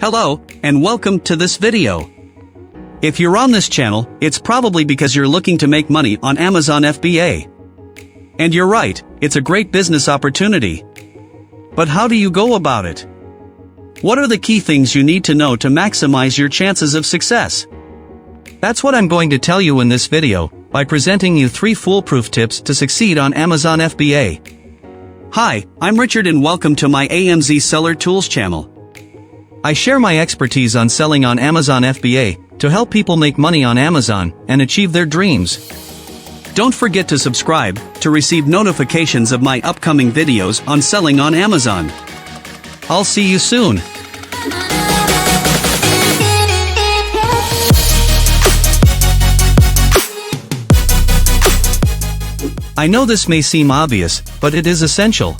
Hello, and welcome to this video. If you're on this channel, it's probably because you're looking to make money on Amazon FBA. And you're right, it's a great business opportunity. But how do you go about it? What are the key things you need to know to maximize your chances of success? That's what I'm going to tell you in this video, by presenting you 3 foolproof tips to succeed on Amazon FBA. Hi, I'm Richard and welcome to my AMZ Seller Tools channel. I share my expertise on selling on Amazon FBA to help people make money on Amazon and achieve their dreams. Don't forget to subscribe to receive notifications of my upcoming videos on selling on Amazon. I'll see you soon. I know this may seem obvious, but it is essential.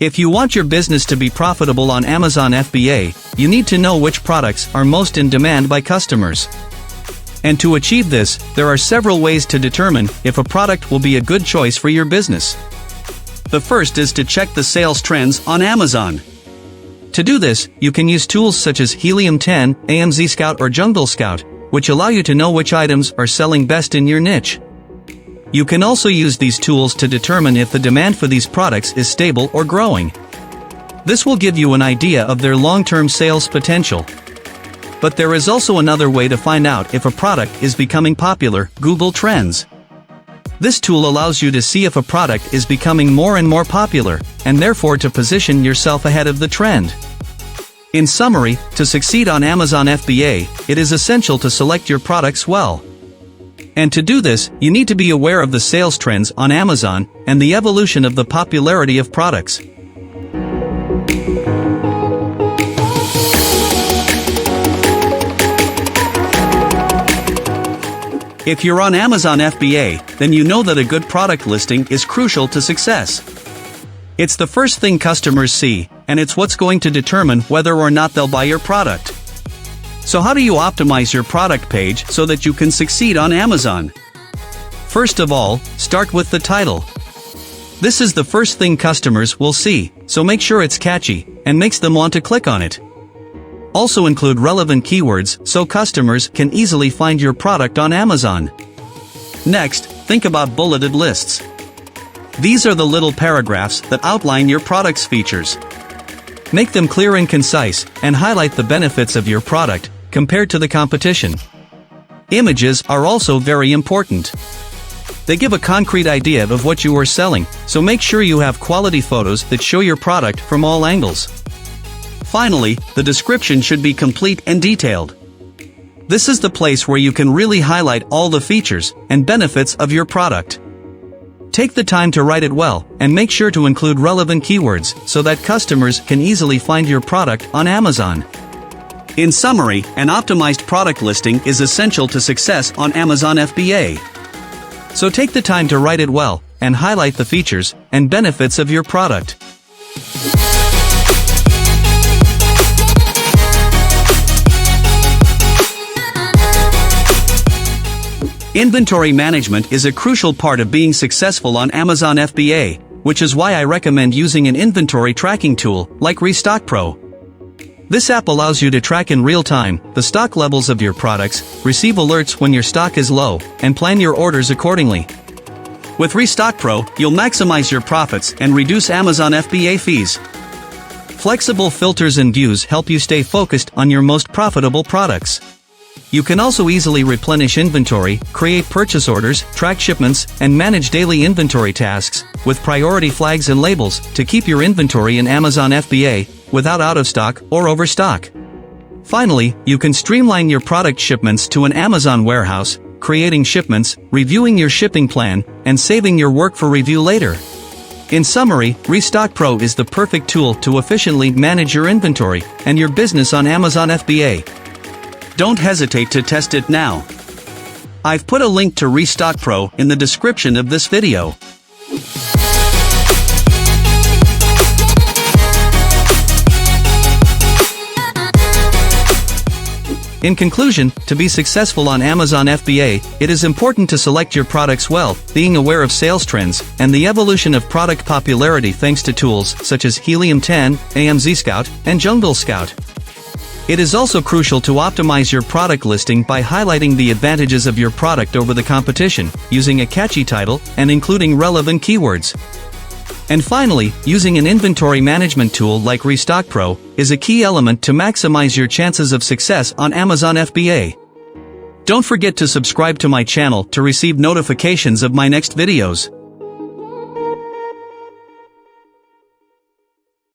If you want your business to be profitable on Amazon FBA, you need to know which products are most in demand by customers. And to achieve this, there are several ways to determine if a product will be a good choice for your business. The first is to check the sales trends on Amazon. To do this, you can use tools such as Helium 10, AMZScout or JungleScout, which allow you to know which items are selling best in your niche. You can also use these tools to determine if the demand for these products is stable or growing. This will give you an idea of their long-term sales potential. But there is also another way to find out if a product is becoming popular: Google Trends. This tool allows you to see if a product is becoming more and more popular, and therefore to position yourself ahead of the trend. In summary, to succeed on Amazon FBA, it is essential to select your products well. And to do this, you need to be aware of the sales trends on Amazon and the evolution of the popularity of products. If you're on Amazon FBA, then you know that a good product listing is crucial to success. It's the first thing customers see, and it's what's going to determine whether or not they'll buy your product. So how do you optimize your product page so that you can succeed on Amazon? First of all, start with the title. This is the first thing customers will see, so make sure it's catchy and makes them want to click on it. Also include relevant keywords so customers can easily find your product on Amazon. Next, think about bulleted lists. These are the little paragraphs that outline your product's features. Make them clear and concise, and highlight the benefits of your product compared to the competition. Images are also very important. They give a concrete idea of what you are selling, so make sure you have quality photos that show your product from all angles. Finally, the description should be complete and detailed. This is the place where you can really highlight all the features and benefits of your product. Take the time to write it well, and make sure to include relevant keywords so that customers can easily find your product on Amazon. In summary, an optimized product listing is essential to success on Amazon FBA. So take the time to write it well, and highlight the features and benefits of your product. Inventory management is a crucial part of being successful on Amazon FBA, which is why I recommend using an inventory tracking tool like Restock Pro. This app allows you to track in real time the stock levels of your products, receive alerts when your stock is low, and plan your orders accordingly. With Restock Pro, you'll maximize your profits and reduce Amazon FBA fees. Flexible filters and views help you stay focused on your most profitable products. You can also easily replenish inventory, create purchase orders, track shipments, and manage daily inventory tasks with priority flags and labels to keep your inventory in Amazon FBA without out of stock or overstock. Finally, you can streamline your product shipments to an Amazon warehouse, creating shipments, reviewing your shipping plan, and saving your work for review later. In summary, Restock Pro is the perfect tool to efficiently manage your inventory and your business on Amazon FBA. Don't hesitate to test it now. I've put a link to Restock Pro in the description of this video. In conclusion, to be successful on Amazon FBA, it is important to select your products well, being aware of sales trends and the evolution of product popularity thanks to tools such as Helium 10, AMZScout, and JungleScout. It is also crucial to optimize your product listing by highlighting the advantages of your product over the competition, using a catchy title, and including relevant keywords. And finally, using an inventory management tool like Restock Pro is a key element to maximize your chances of success on Amazon FBA. Don't forget to subscribe to my channel to receive notifications of my next videos.